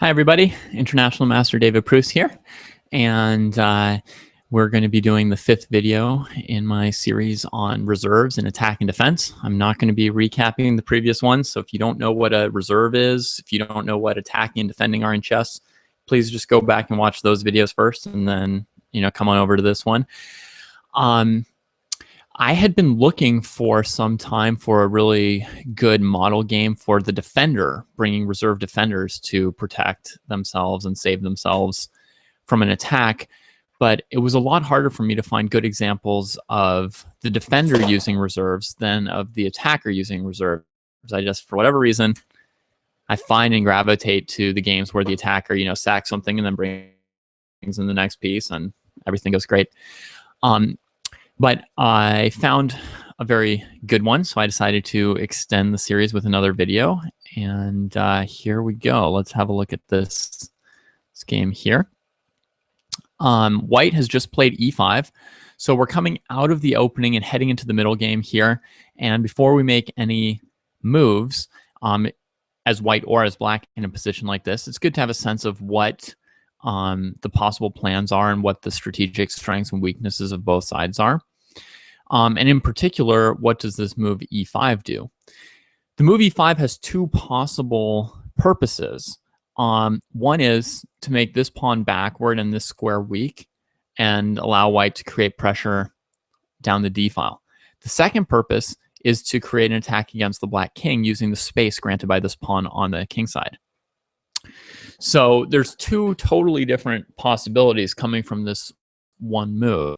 Hi, everybody. International Master David Pruess here. And we're going to be doing the 5th video in my series on reserves in attack and defense. I'm not going to be recapping the previous ones. So if you don't know what a reserve is, if you don't know what attacking and defending are in chess, please just go back and watch those videos first and then, come on over to this one. I had been looking for some time for a really good model game for the defender, bringing reserve defenders to protect themselves and save themselves from an attack. But it was a lot harder for me to find good examples of the defender using reserves than of the attacker using reserves. I just, for whatever reason, I find and gravitate to the games where the attacker, sacks something and then brings in the next piece and everything goes great. But I found a very good one, so I decided to extend the series with another video. And here we go. Let's have a look at this game here. White has just played e5. So we're coming out of the opening and heading into the middle game here. And before we make any moves, as white or as black in a position like this, it's good to have a sense of what the possible plans are and what the strategic strengths and weaknesses of both sides are. And in particular, what does this move e5 do? The move e5 has two possible purposes. One is to make this pawn backward and this square weak and allow white to create pressure down the d file. The second purpose is to create an attack against the black king using the space granted by this pawn on the king side. So there's two totally different possibilities coming from this one move.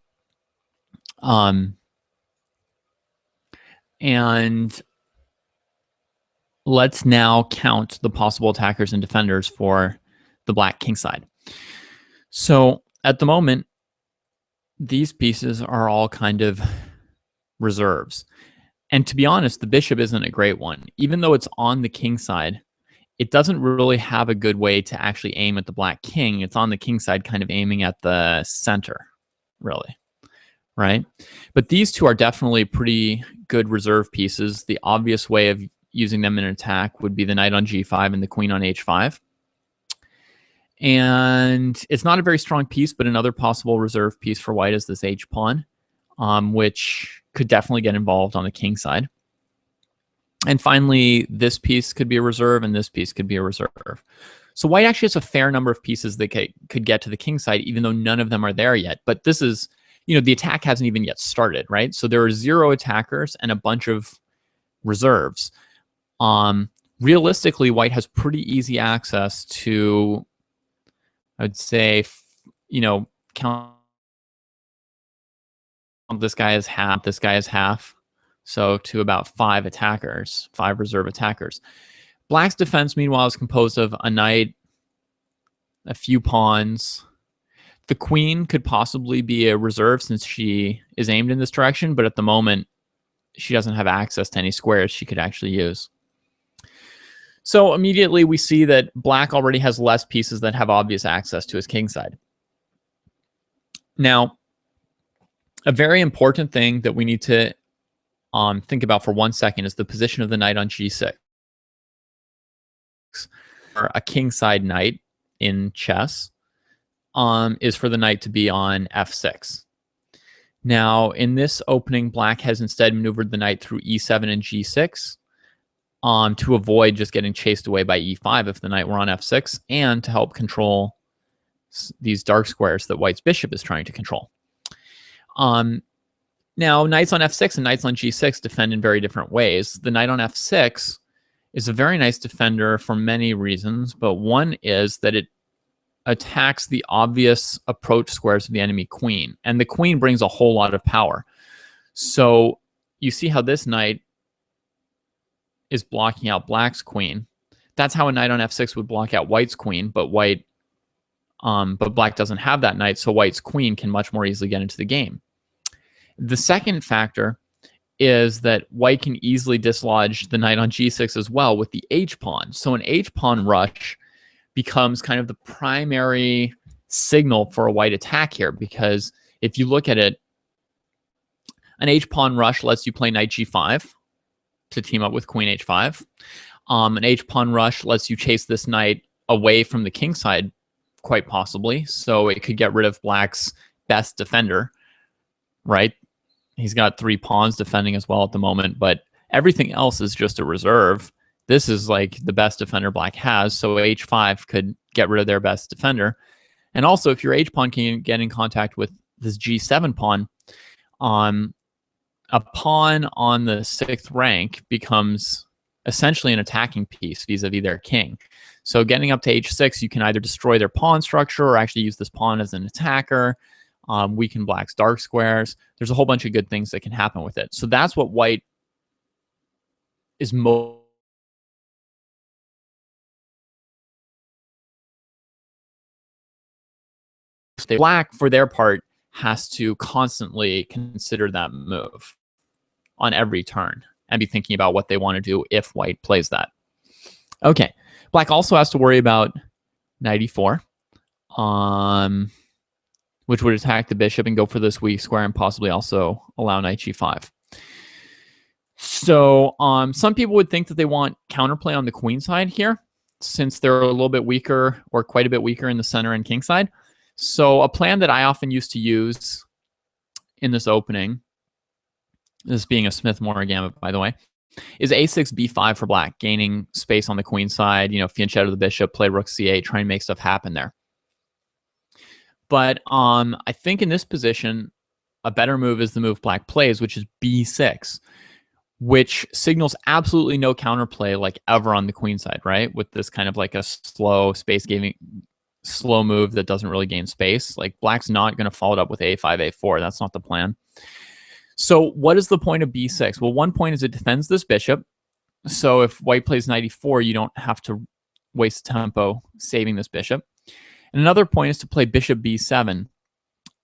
And let's now count the possible attackers and defenders for the black king side. So at the moment, these pieces are all kind of reserves. And to be honest, the bishop isn't a great one. Even though it's on the king side, it doesn't really have a good way to actually aim at the black king. It's on the king side kind of aiming at the center, really. Right? But these two are definitely pretty good reserve pieces. The obvious way of using them in an attack would be the knight on g5 and the queen on h5. And it's not a very strong piece, but another possible reserve piece for white is this h-pawn, which could definitely get involved on the king side. And finally, this piece could be a reserve and this piece could be a reserve. So white actually has a fair number of pieces that could get to the king side, even though none of them are there yet. But this is, the attack hasn't even yet started, right? So there are 0 attackers and a bunch of reserves. Realistically, white has pretty easy access to, I would say, count this guy as half, this guy as half. So to about 5 attackers, 5 reserve attackers. Black's defense, meanwhile, is composed of a knight, a few pawns. The queen could possibly be a reserve since she is aimed in this direction, but at the moment, she doesn't have access to any squares she could actually use. So immediately we see that black already has less pieces that have obvious access to his king side. Now, a very important thing that we need to think about for 1 second is the position of the knight on g6. A king side knight in chess is for the knight to be on f6. Now, in this opening, black has instead maneuvered the knight through e7 and g6 to avoid just getting chased away by e5 if the knight were on f6, and to help control these dark squares that white's bishop is trying to control. Now, knights on f6 and knights on g6 defend in very different ways. The knight on f6 is a very nice defender for many reasons, but one is that it attacks the obvious approach squares of the enemy queen, and the queen brings a whole lot of power. So you see how this knight is blocking out black's queen. That's how a knight on f6 would block out white's queen, but black doesn't have that knight, so white's queen can much more easily get into the game. The second factor is that white can easily dislodge the knight on g6 as well with the h-pawn. So an h-pawn rush becomes kind of the primary signal for a white attack here, because if you look at it, an h-pawn rush lets you play knight g5 to team up with queen h5. An h-pawn rush lets you chase this knight away from the king side, quite possibly. So it could get rid of black's best defender, right? He's got 3 pawns defending as well at the moment, but everything else is just a reserve. This is like the best defender black has, so h5 could get rid of their best defender. And also, if your h-pawn can get in contact with this g7 pawn, a pawn on the 6th rank becomes essentially an attacking piece vis-a-vis their king. So getting up to h6, you can either destroy their pawn structure or actually use this pawn as an attacker, weaken black's dark squares. There's a whole bunch of good things that can happen with it. So that's what white is most black, for their part, has to constantly consider that move on every turn and be thinking about what they want to do if white plays that. Okay, black also has to worry about knight e4, which would attack the bishop and go for this weak square and possibly also allow knight g5. So some people would think that they want counterplay on the queen side here, since they're a little bit weaker or quite a bit weaker in the center and king side. So a plan that I often used to use in this opening, this being a Smith-Morra gambit, by the way, is a6, b5 for black, gaining space on the queen side, fianchetto the bishop, play rook c8, try and make stuff happen there. But I think in this position, a better move is the move black plays, which is b6, which signals absolutely no counterplay like ever on the queen side, right? With this kind of like a slow slow move that doesn't really gain space. Like black's not going to follow it up with a5, a4. That's not the plan. So what is the point of b6? Well, one point is it defends this bishop. So if white plays knight e4, you don't have to waste tempo saving this bishop. And another point is to play bishop b7.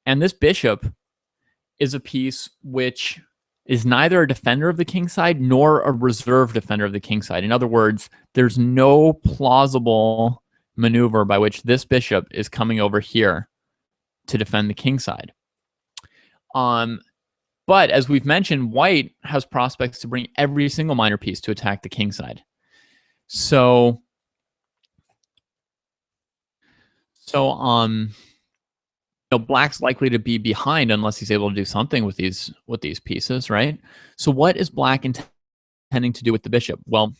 And this bishop is a piece which is neither a defender of the king side nor a reserve defender of the king side. In other words, there's no plausible maneuver by which this bishop is coming over here to defend the king side. But as we've mentioned, white has prospects to bring every single minor piece to attack the king side. So black's likely to be behind unless he's able to do something with these pieces, right? So what is black intending to do with the bishop? Well,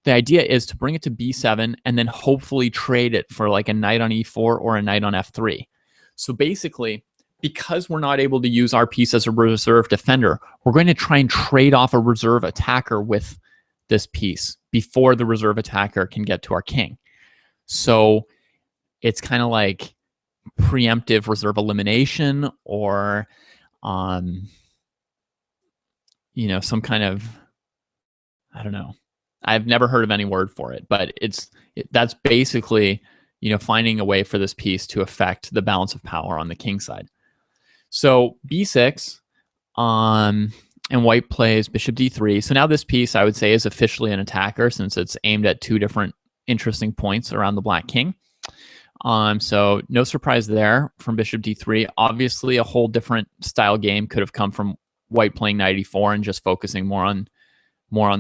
the idea is to bring it to b7 and then hopefully trade it for like a knight on e4 or a knight on f3. So basically, because we're not able to use our piece as a reserve defender, we're going to try and trade off a reserve attacker with this piece before the reserve attacker can get to our king. So it's kind of like preemptive reserve elimination, or some kind of, I don't know. I've never heard of any word for it, but that's basically, finding a way for this piece to affect the balance of power on the king side. So b6, and white plays bishop d3. So now this piece, I would say, is officially an attacker since it's aimed at 2 different interesting points around the black king. So no surprise there from bishop d3. Obviously, a whole different style game could have come from white playing knight e4 and just focusing more on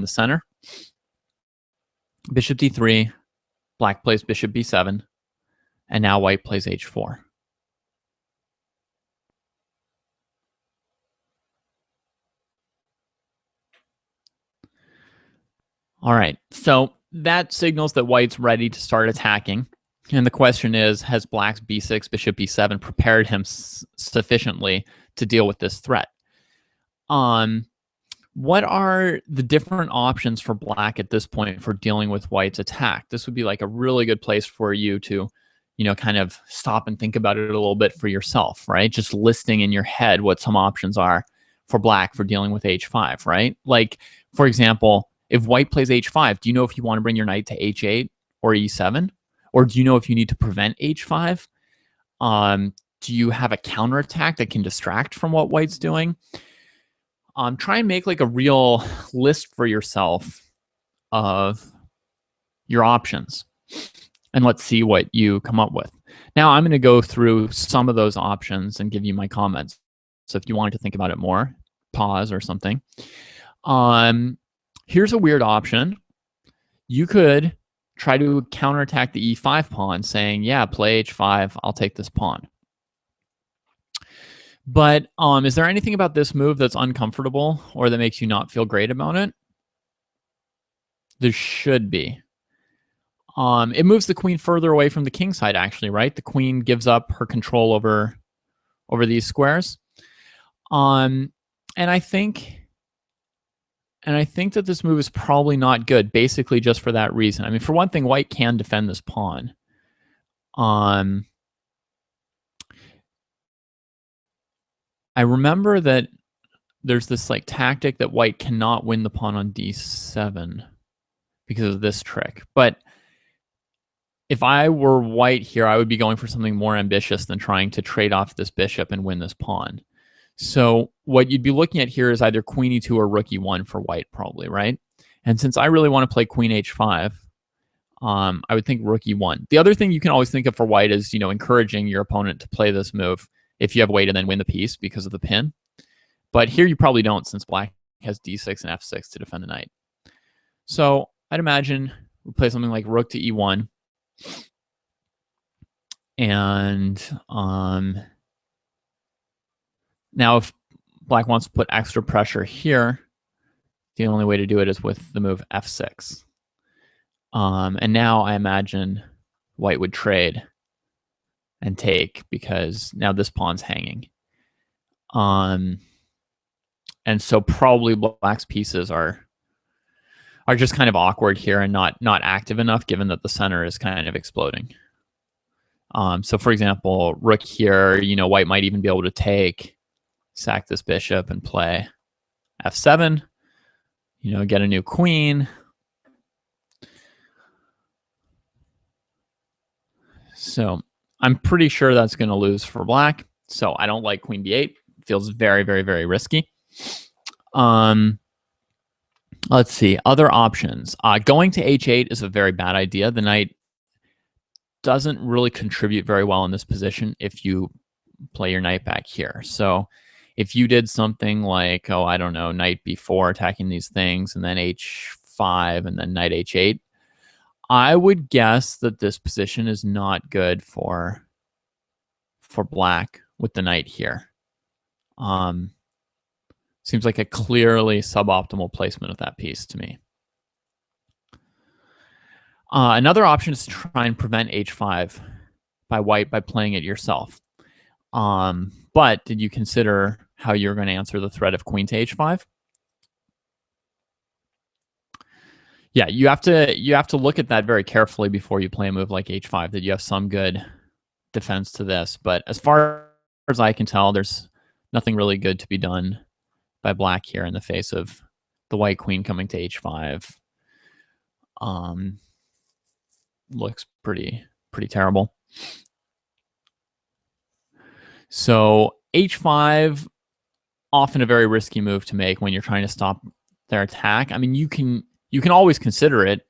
the center. Bishop d3, black plays bishop b7, and now white plays h4. All right, so that signals that white's ready to start attacking. And the question is, has black's b6, bishop b7 prepared him sufficiently to deal with this threat? What are the different options for black at this point for dealing with white's attack? This would be like a really good place for you to, kind of stop and think about it a little bit for yourself, right? Just listing in your head what some options are for black for dealing with h5, right? Like, for example, if white plays h5, do you know if you want to bring your knight to h8 or e7? Or do you know if you need to prevent h5? Do you have a counterattack that can distract from what white's doing? Try and make like a real list for yourself of your options. And let's see what you come up with. Now I'm going to go through some of those options and give you my comments. So if you wanted to think about it more, pause or something. Here's a weird option. You could try to counterattack the e5 pawn, saying, yeah, play h5, I'll take this pawn. But is there anything about this move that's uncomfortable or that makes you not feel great about it? There should be. It moves the queen further away from the king side, actually, right? The queen gives up her control over these squares. And I think that this move is probably not good, basically just for that reason. I mean, for one thing, white can defend this pawn. I remember that there's this like tactic that white cannot win the pawn on d7 because of this trick. But if I were white here, I would be going for something more ambitious than trying to trade off this bishop and win this pawn. So what you'd be looking at here is either queen e2 or rook e1 for white, probably, right? And since I really want to play queen h5, I would think rook e1. The other thing you can always think of for white is, encouraging your opponent to play this move if you have a way to then win the piece because of the pin. But here you probably don't, since black has d6 and f6 to defend the knight. So I'd imagine we play something like rook to e1. And now if black wants to put extra pressure here, the only way to do it is with the move f6. And now I imagine white would trade and take because now this pawn's hanging. And so probably black's pieces are just kind of awkward here and not active enough, given that the center is kind of exploding. So for example, rook here, white might even be able to sack this bishop and play f7, get a new queen. So I'm pretty sure that's going to lose for black. So I don't like queen b8. Feels very, very, very risky. Let's see. Other options. Going to h8 is a very bad idea. The knight doesn't really contribute very well in this position if you play your knight back here. So if you did something like, I don't know, knight b4 attacking these things, and then h5, and then knight h8, I would guess that this position is not good for black with the knight here. Seems like a clearly suboptimal placement of that piece to me. Another option is to try and prevent h5 by white by playing it yourself. But did you consider how you're going to answer the threat of queen to h5? Yeah, you have to look at that very carefully before you play a move like h5, that you have some good defense to this. But as far as I can tell, there's nothing really good to be done by black here in the face of the white queen coming to h5. Looks pretty terrible. So h5, often a very risky move to make when you're trying to stop their attack. I mean, you can always consider it,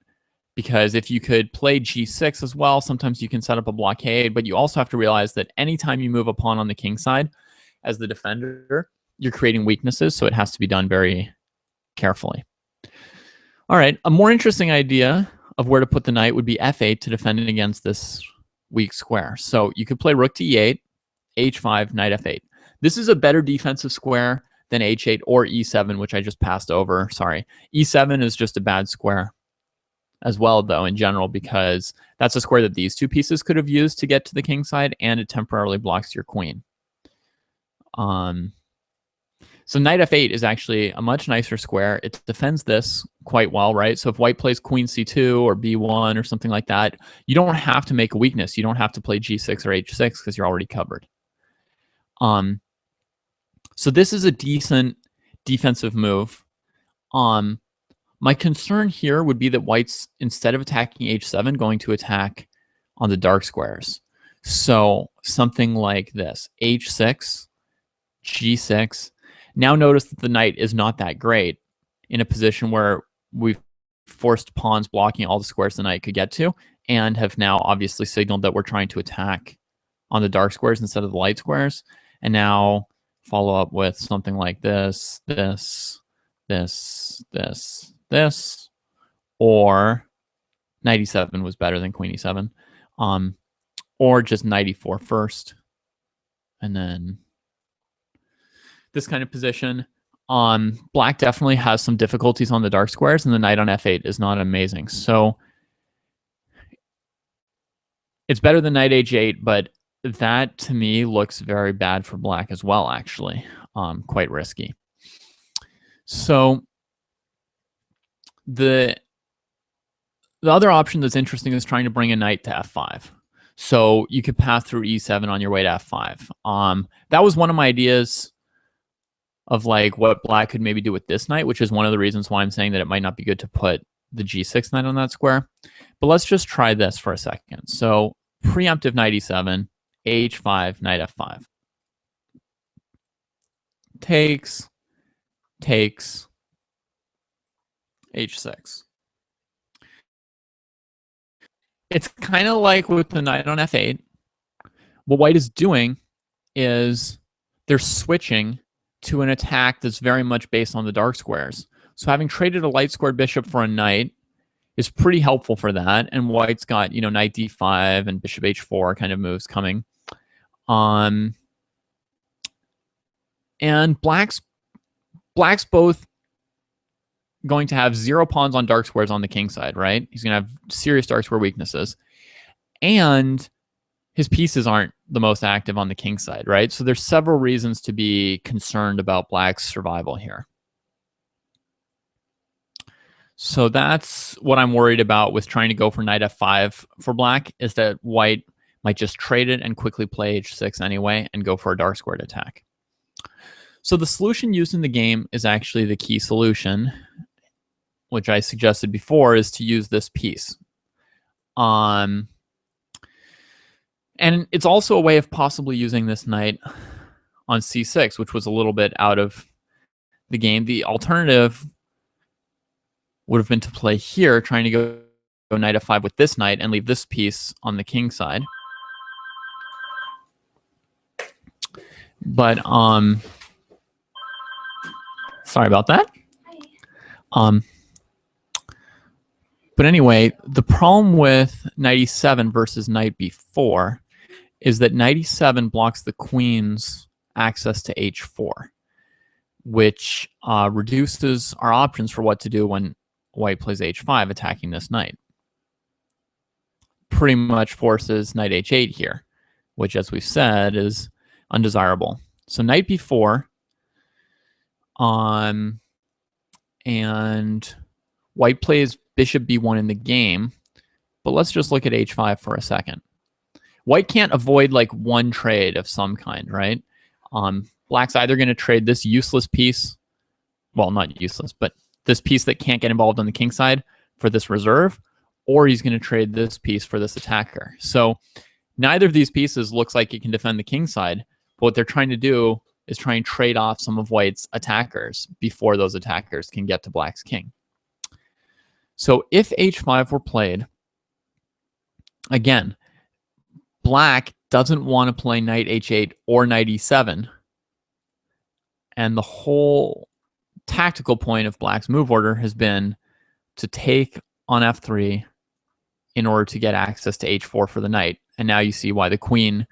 because if you could play g6 as well, sometimes you can set up a blockade, but you also have to realize that anytime you move a pawn on the king side as the defender, you're creating weaknesses, so it has to be done very carefully. All right, a more interesting idea of where to put the knight would be f8 to defend it against this weak square. So you could play rook to e8, h5, knight f8. This is a better defensive square than h8 or e7, which I just passed over. Sorry. e7 is just a bad square as well, though, in general, because that's a square that these two pieces could have used to get to the king side, and it temporarily blocks your queen. So knight f8 is actually a much nicer square. It defends this quite well, right? So if white plays queen c2 or b1 or something like that, you don't have to make a weakness. You don't have to play g6 or h6 because you're already covered. So this is a decent defensive move. My concern here would be that white's, instead of attacking h7, going to attack on the dark squares. So something like this, h6, g6. Now notice that the knight is not that great in a position where we've forced pawns blocking all the squares the knight could get to, and have now obviously signaled that we're trying to attack on the dark squares instead of the light squares. And now follow up with something like this, this, this, this, this, or knight e7 was better than queen e7. Or just knight e4 first. And then this kind of position. Black definitely has some difficulties on the dark squares, and the knight on f8 is not amazing. So it's better than knight h8, but that to me looks very bad for black as well, actually. Quite risky. So the other option that's interesting is trying to bring a knight to f5. So you could pass through e7 on your way to f5. That was one of my ideas of like what black could maybe do with this knight, which is one of the reasons why I'm saying that it might not be good to put the g6 knight on that square. But let's just try this for a second. So preemptive knight e7, h5, knight f5. Takes, h6. It's kind of like with the knight on f8. What white is doing is they're switching to an attack that's very much based on the dark squares. So having traded a light squared bishop for a knight is pretty helpful for that. And white's got, knight d5 and bishop h4 kind of moves coming. And black's both going to have 0 pawns on dark squares on the king side, right? He's going to have serious dark square weaknesses. And his pieces aren't the most active on the king side, right? So there's several reasons to be concerned about black's survival here. So that's what I'm worried about with trying to go for knight f5 for black, is that white might just trade it and quickly play h6 anyway and go for a dark squared attack. So the solution used in the game is actually the key solution, which I suggested before, is to use this piece. And it's also a way of possibly using this knight on c6, which was a little bit out of the game. The alternative would have been to play here, trying to go knight f5 with this knight and leave this piece on the king side. But sorry about that. But anyway, the problem with knight e7 versus knight b4 is that knight e7 blocks the queen's access to h4, which reduces our options for what to do when white plays h5, attacking this knight. Pretty much forces knight h8 here, which, as we've said, is undesirable. So knight b4, and white plays bishop b1 in the game, but let's just look at h5 for a second. White can't avoid like one trade of some kind, right? Black's either going to trade this useless piece, well, not useless, but this piece that can't get involved on the king side for this reserve, or he's going to trade this piece for this attacker. So neither of these pieces looks like it can defend the king side, but what they're trying to do is try and trade off some of white's attackers before those attackers can get to black's king. So if h5 were played, again, black doesn't want to play knight h8 or knight e7. And the whole tactical point of black's move order has been to take on f3 in order to get access to h4 for the knight. And now you see why the queen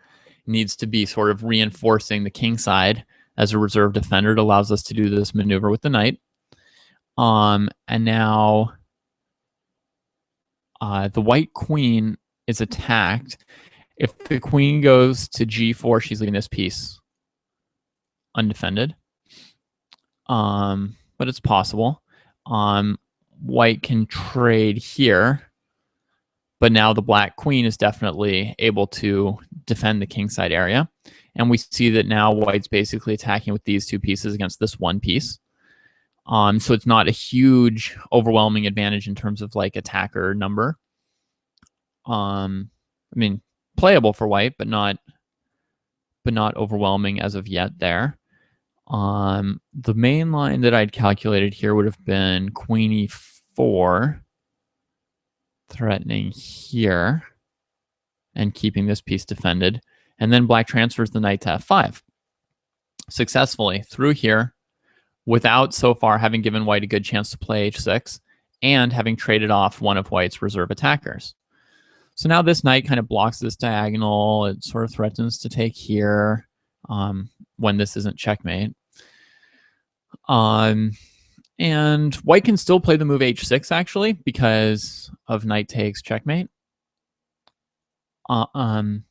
needs to be sort of reinforcing the king side as a reserve defender. It allows us to do this maneuver with the knight. And now the white queen is attacked. If the queen goes to g4, she's leaving this piece undefended. But it's possible. White can trade here, but now the black queen is definitely able to defend the kingside area. And we see that now white's basically attacking with these two pieces against this one piece. So it's not a huge, overwhelming advantage in terms of like attacker number. I mean, playable for white, but not overwhelming as of yet there. The main line that I'd calculated here would have been queen e4, threatening here and keeping this piece defended. And then black transfers the knight to f5 successfully through here without so far having given white a good chance to play h6. and having traded off one of white's reserve attackers. So now this knight kind of blocks this diagonal. It sort of threatens to take here when this isn't checkmate. And white can still play the move h6, actually, because of knight takes checkmate. So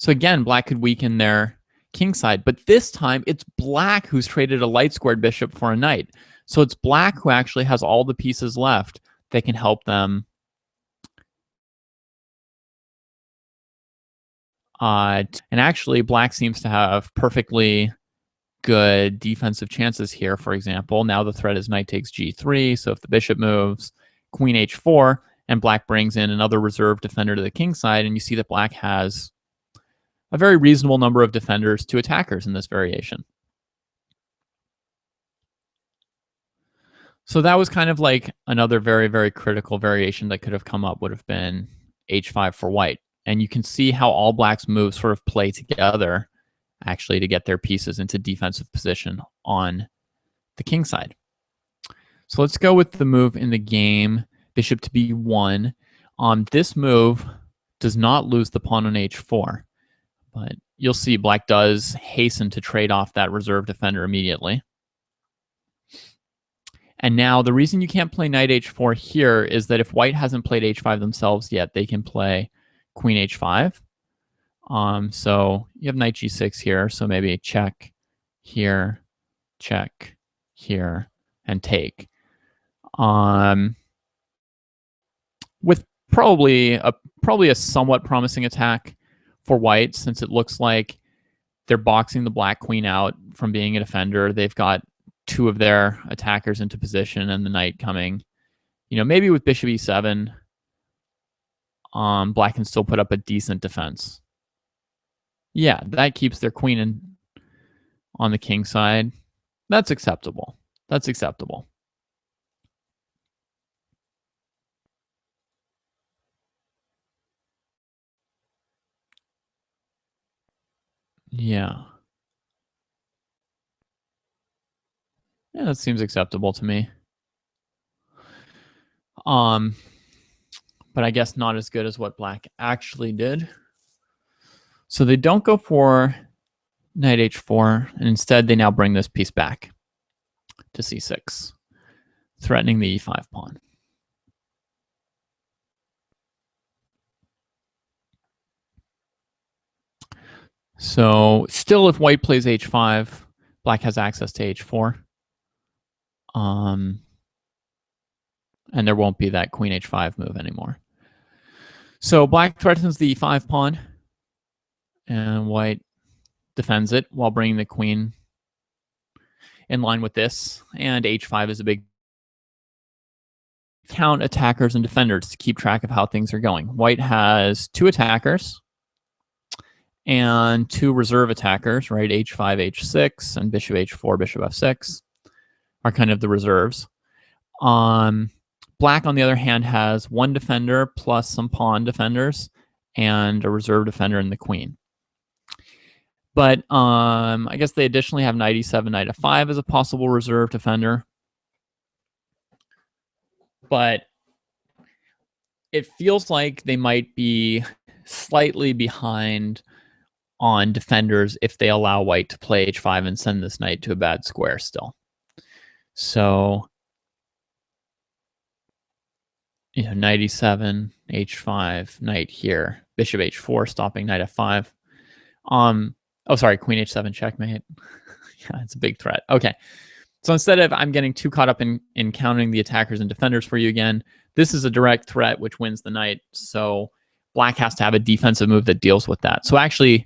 again, black could weaken their king side, but this time it's black who's traded a light squared bishop for a knight. So it's black who actually has all the pieces left that can help them and actually black seems to have perfectly good defensive chances here. For example, now the threat is knight takes g3, so if the bishop moves, queen h4, and black brings in another reserve defender to the king side, and you see that black has a very reasonable number of defenders to attackers in this variation. So that was kind of like another very, very critical variation that could have come up would have been h5 for white. And you can see how all black's moves sort of play together actually to get their pieces into defensive position on the king side. So let's go with the move in the game, bishop to b1. This move does not lose the pawn on h4, but you'll see black does hasten to trade off that reserve defender immediately. And now the reason you can't play knight h4 here is that if white hasn't played h5 themselves yet, they can play queen h5. So you have knight g6 here, so maybe check here, and take. With probably a somewhat promising attack for white, since it looks like they're boxing the black queen out from being a defender. They've got two of their attackers into position and the knight coming. Maybe with bishop e7, black can still put up a decent defense. Yeah, that keeps their queen on the king side. That's acceptable. That's acceptable. Yeah. Yeah, that seems acceptable to me. But I guess not as good as what black actually did. So they don't go for knight h4, and instead they now bring this piece back to c6, threatening the e5 pawn. So still, if white plays h5, black has access to h4. And there won't be that queen h5 move anymore. So black threatens the e5 pawn, and white defends it while bringing the queen in line with this. And h5 is a big count attackers and defenders to keep track of how things are going. White has two attackers and two reserve attackers, right? h5, h6, and bishop h4, bishop f6 are kind of the reserves. Black, on the other hand, has one defender plus some pawn defenders and a reserve defender in the queen. But I guess they additionally have knight e7, knight f5 as a possible reserve defender. But it feels like they might be slightly behind on defenders if they allow white to play h5 and send this knight to a bad square still. So, knight e7, h5, knight here, bishop h4, stopping knight f5. Oh, sorry, queen h7 checkmate. Yeah, it's a big threat. Okay. So instead of I'm getting too caught up in counting the attackers and defenders for you again, this is a direct threat which wins the knight. So black has to have a defensive move that deals with that. So actually,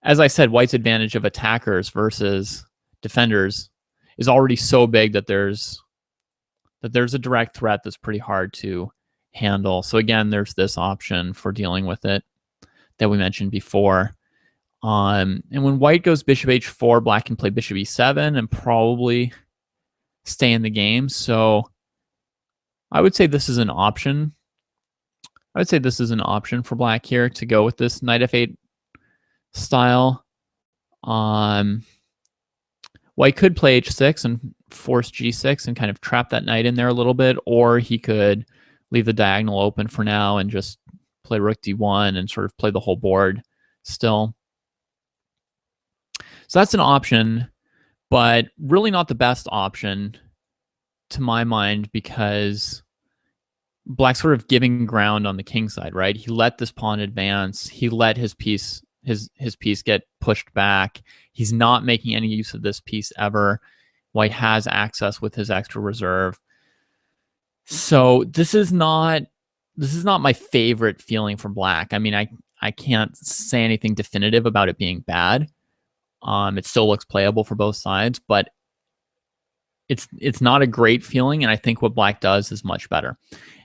as I said, white's advantage of attackers versus defenders is already so big that there's a direct threat that's pretty hard to handle. So again, there's this option for dealing with it that we mentioned before. And when white goes bishop h4, black can play bishop e7 and probably stay in the game. So I would say this is an option. I would say this is an option for black here to go with this knight f8 style. White could play h6 and force g6 and kind of trap that knight in there a little bit, or he could leave the diagonal open for now and just play rook d1 and sort of play the whole board still. So that's an option, but really not the best option to my mind, because Black's sort of giving ground on the king side, right? He let this pawn advance. He let his piece get pushed back. He's not making any use of this piece ever. White has access with his extra reserve. So this is not my favorite feeling for Black. I mean, I can't say anything definitive about it being bad. It still looks playable for both sides, but it's not a great feeling, and I think what Black does is much better.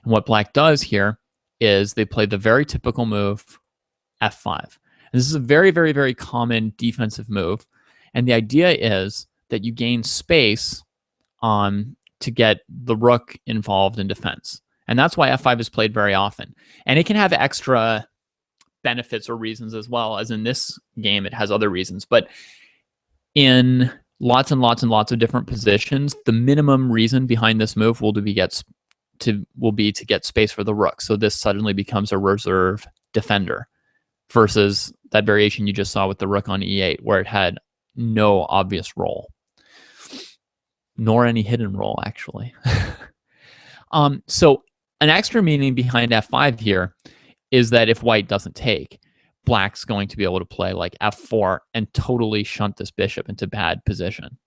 And what Black does here is they play the very typical move, f5. And this is a very, very, very common defensive move. And the idea is that you gain space to get the rook involved in defense. And that's why f5 is played very often. And it can have extra benefits or reasons as well, as in this game it has other reasons. But in lots and lots and lots of different positions, the minimum reason behind this move will be to get space for the rook. So this suddenly becomes a reserve defender, versus that variation you just saw with the rook on e8, where it had no obvious role, nor any hidden role, actually. So an extra meaning behind f5 here is that if White doesn't take, Black's going to be able to play like f4 and totally shunt this bishop into bad position.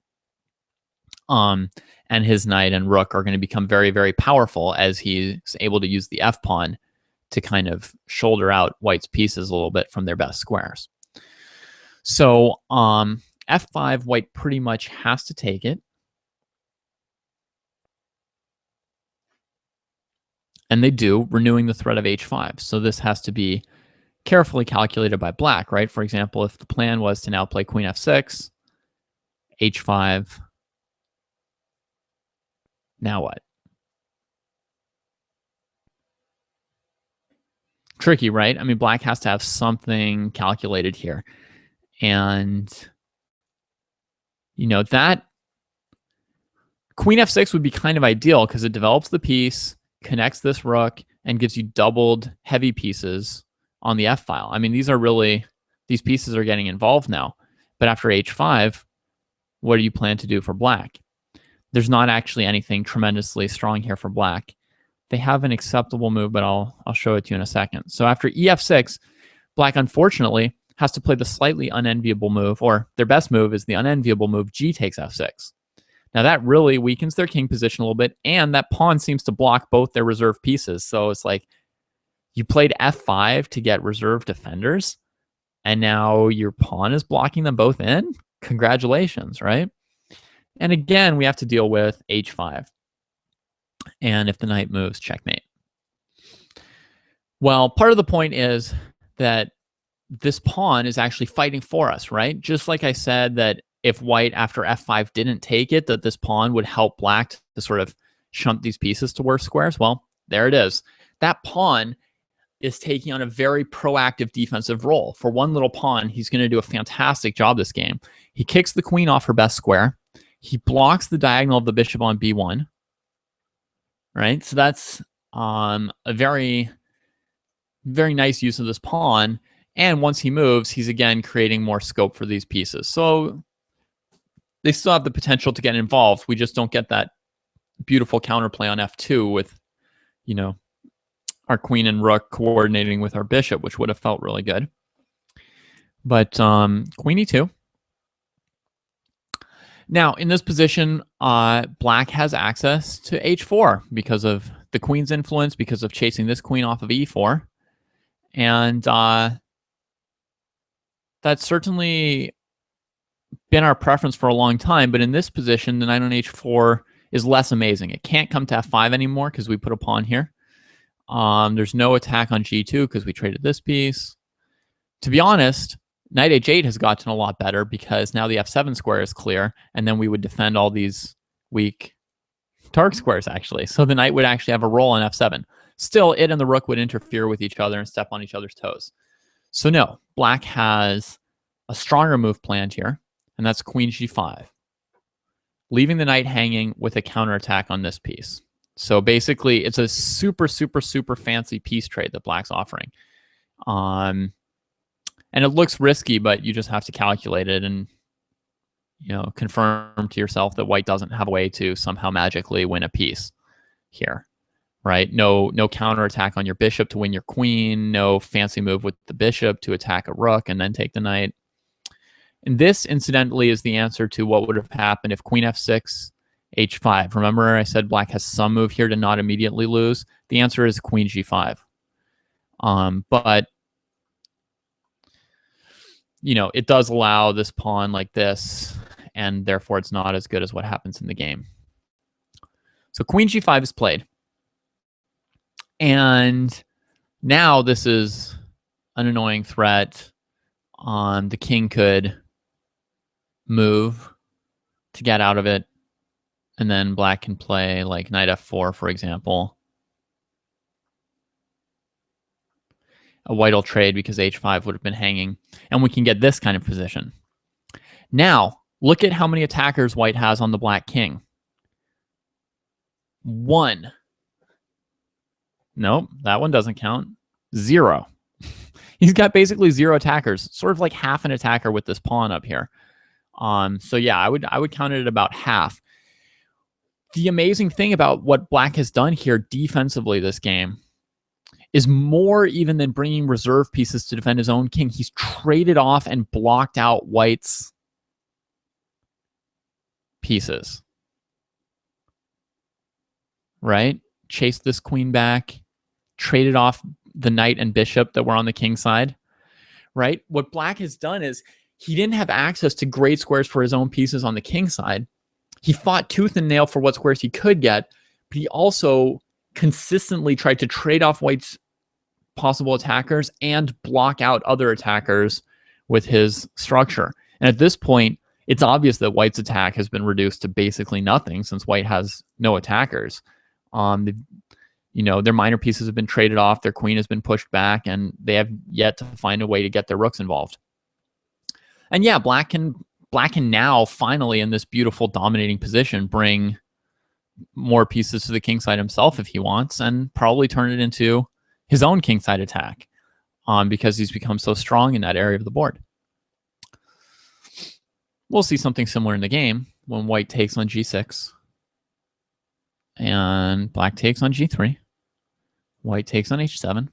And his knight and rook are going to become very, very powerful as he's able to use the f-pawn to kind of shoulder out White's pieces a little bit from their best squares. So f5, White pretty much has to take it. And they do, renewing the threat of h5. So this has to be carefully calculated by Black, right? For example, if the plan was to now play queen f6, h5, now what? Tricky, right? I mean, Black has to have something calculated here. And, you know, that queen f6 would be kind of ideal because it develops the piece, connects this rook, and gives you doubled heavy pieces on the f-file. I mean, these pieces are getting involved now. But after h5, what do you plan to do for Black? There's not actually anything tremendously strong here for Black. They have an acceptable move, but I'll show it to you in a second. So after ef6, Black, unfortunately, has to play the slightly unenviable move, or their best move is the unenviable move, g takes f6. Now that really weakens their king position a little bit, and that pawn seems to block both their reserve pieces. So it's like you played f5 to get reserve defenders, and now your pawn is blocking them both in? Congratulations, right? And again, we have to deal with h5. And if the knight moves, checkmate. Well, part of the point is that this pawn is actually fighting for us, right? Just like I said that if White after f5 didn't take it, that this pawn would help Black to sort of shunt these pieces to worse squares. Well, there it is. That pawn is taking on a very proactive defensive role. For one little pawn, he's going to do a fantastic job this game. He kicks the queen off her best square. He blocks the diagonal of the bishop on b1. Right? So that's a very, very nice use of this pawn. And once he moves, he's again creating more scope for these pieces. So they still have the potential to get involved. We just don't get that beautiful counterplay on f2 with, you know, our queen and rook coordinating with our bishop, which would have felt really good. But queen e2. Now, in this position, Black has access to h4 because of the queen's influence, because of chasing this queen off of e4. And that's certainly been our preference for a long time. But in this position, the knight on h4 is less amazing. It can't come to f5 anymore because we put a pawn here. There's no attack on g2 because we traded this piece. To be honest, knight h8 has gotten a lot better because now the f7 square is clear, and then we would defend all these weak dark squares, actually. So the knight would actually have a role on f7. Still, it and the rook would interfere with each other and step on each other's toes. So no, Black has a stronger move planned here, and that's queen g5. leaving the knight hanging with a counterattack on this piece. So basically, it's a super, super, super fancy piece trade that Black's offering. And it looks risky, but you just have to calculate it and confirm to yourself that White doesn't have a way to somehow magically win a piece here, right? No counterattack on your bishop to win your queen, no fancy move with the bishop to attack a rook and then take the knight. And this, incidentally, is the answer to what would have happened if queen f6, h5. Remember I said Black has some move here to not immediately lose? The answer is queen g5. But it does allow this pawn like this, and therefore it's not as good as what happens in the game. So queen g5 is played. And now this is an annoying threat. The king could move to get out of it. And then Black can play like knight f4, for example. White will trade because h5 would have been hanging. And we can get this kind of position. Now, look at how many attackers White has on the Black king. 1. Nope, that one doesn't count. 0. He's got basically 0 attackers, sort of like half an attacker with this pawn up here. So yeah, I would count it at about half. The amazing thing about what Black has done here defensively this game is more even than bringing reserve pieces to defend his own king. He's traded off and blocked out White's pieces. Right? Chased this queen back, traded off the knight and bishop that were on the king side. Right? What Black has done is he didn't have access to great squares for his own pieces on the king side. He fought tooth and nail for what squares he could get, but he also consistently tried to trade off White's possible attackers and block out other attackers with his structure. And at this point, it's obvious that White's attack has been reduced to basically nothing since White has no attackers. Their minor pieces have been traded off, their queen has been pushed back, and they have yet to find a way to get their rooks involved. And yeah, Black can now finally, in this beautiful dominating position, bring more pieces to the king side himself if he wants, and probably turn it into his own king side attack, because he's become so strong in that area of the board. We'll see something similar in the game when White takes on g6 and Black takes on g3. White takes on h7.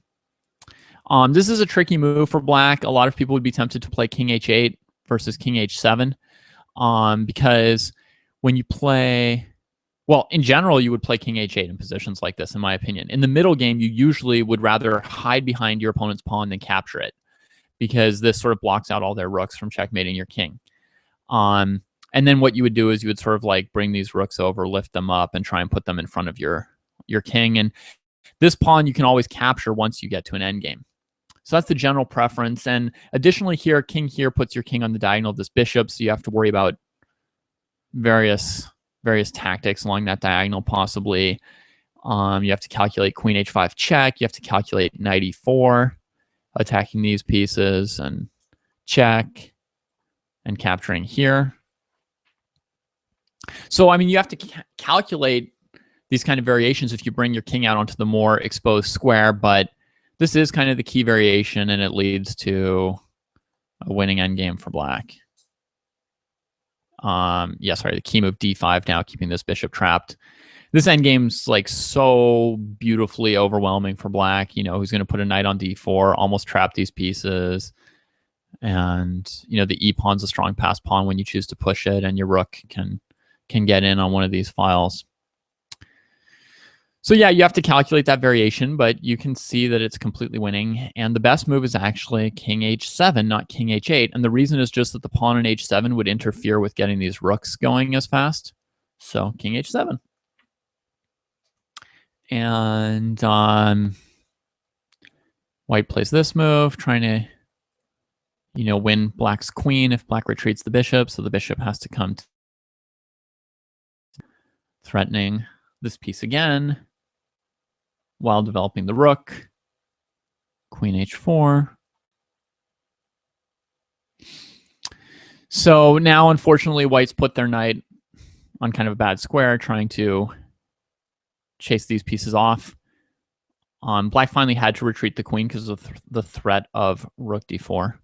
This is a tricky move for Black. A lot of people would be tempted to play king h8 versus king h7, because when you play, well, in general, you would play king h8 in positions like this, in my opinion. In the middle game, you usually would rather hide behind your opponent's pawn than capture it, because this sort of blocks out all their rooks from checkmating your king. And then what you would do is you would sort of like bring these rooks over, lift them up, and try and put them in front of your king. And this pawn you can always capture once you get to an endgame. So that's the general preference. And additionally here, king here puts your king on the diagonal of this bishop, so you have to worry about various tactics along that diagonal possibly. You have to calculate queen h5 check. You have to calculate knight e4, attacking these pieces, and check, and capturing here. So, I mean, you have to calculate these kind of variations if you bring your king out onto the more exposed square, but this is kind of the key variation, and it leads to a winning endgame for Black. The key move d5 now, keeping this bishop trapped. This endgame's like so beautifully overwhelming for Black. Who's going to put a knight on d4, almost trap these pieces. And, the e-pawn's a strong pass pawn when you choose to push it, and your rook can get in on one of these files. So yeah, you have to calculate that variation, but you can see that it's completely winning. And the best move is actually king h7, not king h8. And the reason is just that the pawn on h7 would interfere with getting these rooks going as fast. So king h7. And White plays this move, trying to win Black's queen if Black retreats the bishop. So the bishop has to come threatening this piece again while developing the rook. Queen h4. So now, unfortunately, White's put their knight on kind of a bad square, trying to chase these pieces off. Black finally had to retreat the queen because of the threat of rook d4.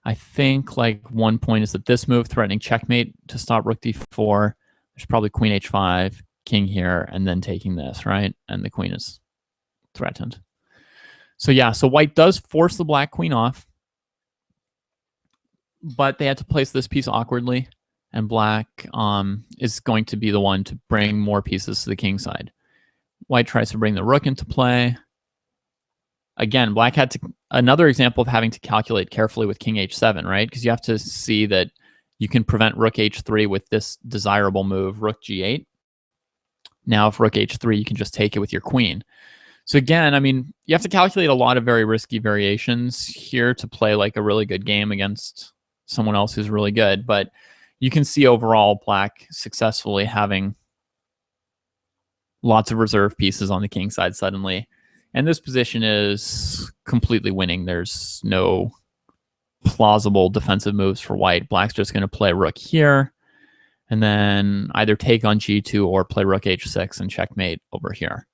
I think like one point is that this move threatening checkmate to stop rook d4. There's probably queen h5, king here, and then taking this, right? And the queen is threatened. So yeah, so white does force the black queen off, but they had to place this piece awkwardly, and black is going to be the one to bring more pieces to the king side. White tries to bring the rook into play. Again, black had to, another example of having to calculate carefully with king h7, right? Because you have to see that you can prevent rook h3 with this desirable move, rook g8. Now, if rook h3, you can just take it with your queen. So again, I mean, you have to calculate a lot of very risky variations here to play like a really good game against someone else who's really good. But you can see overall black successfully having lots of reserve pieces on the king side suddenly. And this position is completely winning. There's no plausible defensive moves for white. Black's just going to play rook here, and then either take on g2 or play rook h6 and checkmate over here.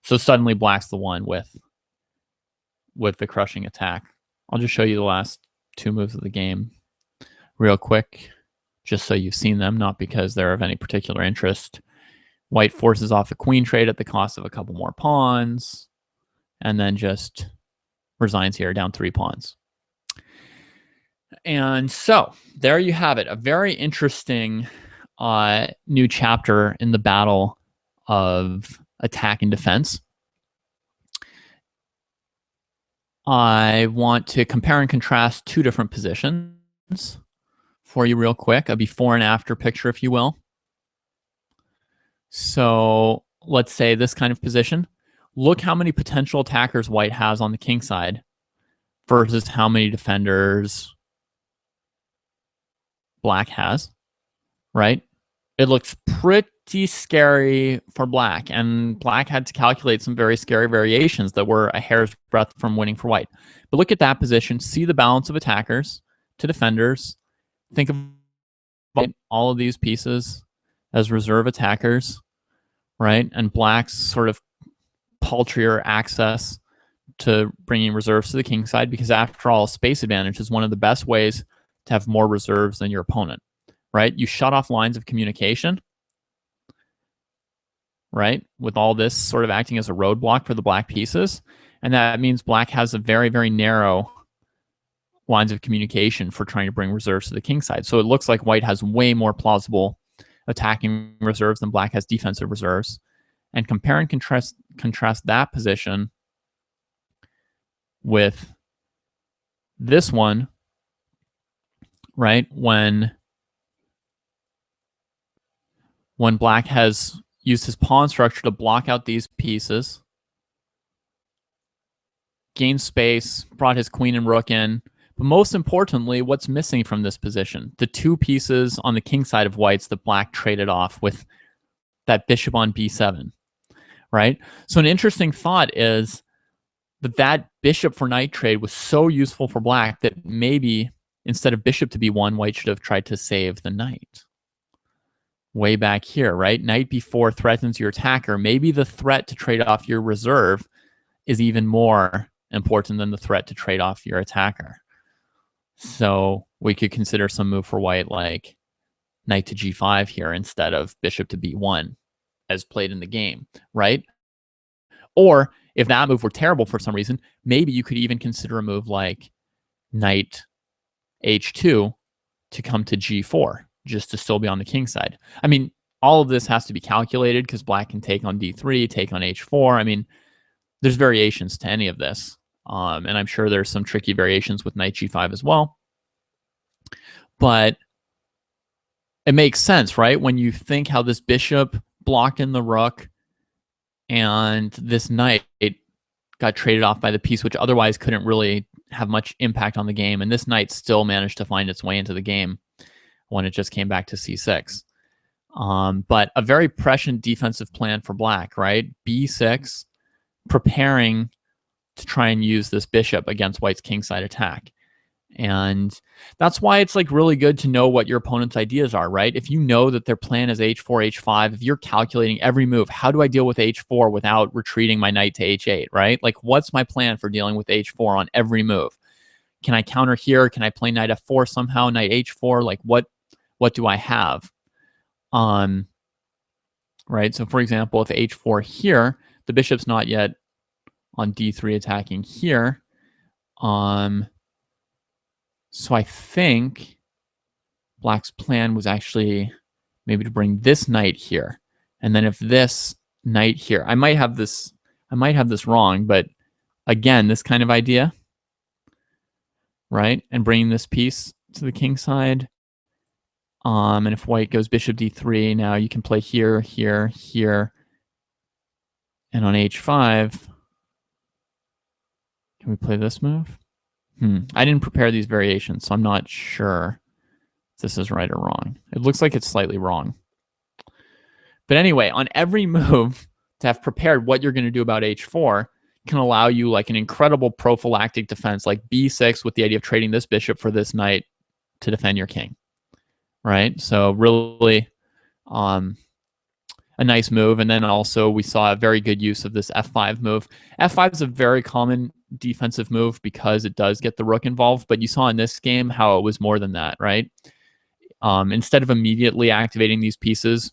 So suddenly black's the one with the crushing attack. I'll just show you the last two moves of the game real quick, just so you've seen them, not because they're of any particular interest. White forces off a queen trade at the cost of a couple more pawns, and then just resigns here, down 3 pawns. And so there you have it, a very interesting new chapter in the battle of attack and defense. I want to compare and contrast two different positions for you real quick, a before and after picture, if you will. So let's say this kind of position. Look how many potential attackers white has on the king side versus how many defenders black has, right? It looks pretty scary for black, and black had to calculate some very scary variations that were a hair's breadth from winning for white. But look at that position. See the balance of attackers to defenders. Think of all of these pieces as reserve attackers, right? And black's sort of paltrier access to bringing reserves to the king side, because after all, space advantage is one of the best ways to have more reserves than your opponent, right? You shut off lines of communication, right? With all this sort of acting as a roadblock for the black pieces. And that means black has a very, very narrow lines of communication for trying to bring reserves to the king side. So it looks like white has way more plausible attacking reserves than black has defensive reserves. And compare and contrast that position with this one, right? When black has used his pawn structure to block out these pieces, gained space, brought his queen and rook in. But most importantly, what's missing from this position? The two pieces on the king side of whites that black traded off with that bishop on b7, right? So an interesting thought is that bishop for knight trade was so useful for black that maybe instead of bishop to b1, white should have tried to save the knight. Way back here, right? Knight b4 threatens your attacker. Maybe the threat to trade off your reserve is even more important than the threat to trade off your attacker. So we could consider some move for white like knight to g5 here instead of bishop to b1 as played in the game, right? Or if that move were terrible for some reason, maybe you could even consider a move like knight h2 to come to g4, just to still be on the king side. I mean, all of this has to be calculated because black can take on d3, take on h4. I mean, there's variations to any of this. And I'm sure there's some tricky variations with knight g5 as well. But it makes sense, right? When you think how this bishop blocked in the rook and this knight got traded off by the piece, which otherwise couldn't really have much impact on the game. And this knight still managed to find its way into the game when it just came back to c6. But a very prescient defensive plan for black, right? b6, preparing to try and use this bishop against white's kingside attack. And that's why it's like really good to know what your opponent's ideas are, right? If you know that their plan is h4, h5, if you're calculating every move, how do I deal with h4 without retreating my knight to h8, right? Like, what's my plan for dealing with h4 on every move? Can I counter here? Can I play knight f4 somehow, knight h4? Like, what do I have? Right? So, for example, if h4 here, the bishop's not yet on d3 attacking here. So I think Black's plan was actually maybe to bring this knight here. And then if this knight here, I might have this wrong, but again, this kind of idea, right? And bringing this piece to the king side. And if white goes bishop d3, now you can play here, here, here. And on h5, can we play this move? I didn't prepare these variations, so I'm not sure if this is right or wrong. It looks like it's slightly wrong. But anyway, on every move, to have prepared what you're going to do about h4 can allow you like an incredible prophylactic defense, like b6 with the idea of trading this bishop for this knight to defend your king, right? So really a nice move. And then also we saw a very good use of this f5 move. F5 is a very common defensive move because it does get the rook involved, but you saw in this game how it was more than that, right? Instead of immediately activating these pieces,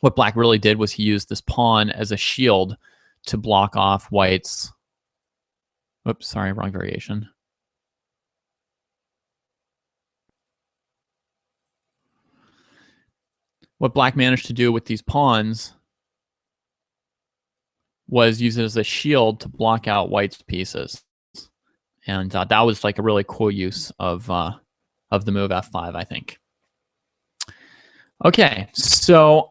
what Black really did was he used this pawn as a shield to block off White's... Oops, sorry, wrong variation. What Black managed to do with these pawns was use it as a shield to block out White's pieces. And that was like a really cool use of the move f5, I think. Okay, so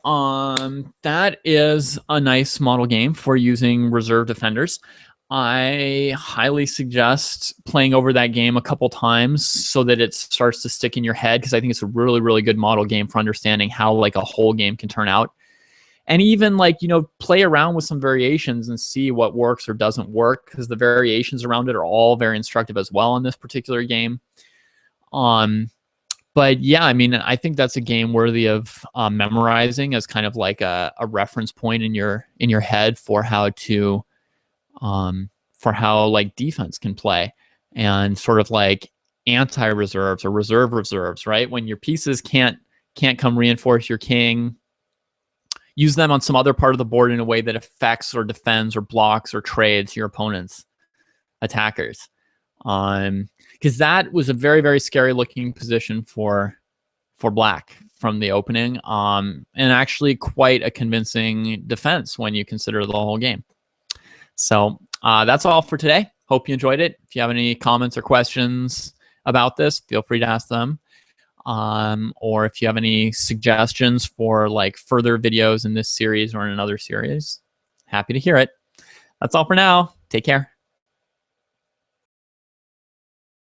that is a nice model game for using reserve defenders. I highly suggest playing over that game a couple times so that it starts to stick in your head, because I think it's a really, really good model game for understanding how like a whole game can turn out. And even like, you know, play around with some variations and see what works or doesn't work, because the variations around it are all very instructive as well in this particular game. But yeah, I mean, I think that's a game worthy of memorizing as kind of like a reference point in your head for how to like defense can play, and sort of like anti-reserves or reserve reserves, right? When your pieces can't come reinforce your king, use them on some other part of the board in a way that affects or defends or blocks or trades your opponent's attackers. Because that was a very, very scary looking position for Black from the opening, and actually quite a convincing defense when you consider the whole game. So that's all for today. Hope you enjoyed it. If you have any comments or questions about this, feel free to ask them. Or if you have any suggestions for like further videos in this series or in another series, happy to hear it. That's all for now. Take care.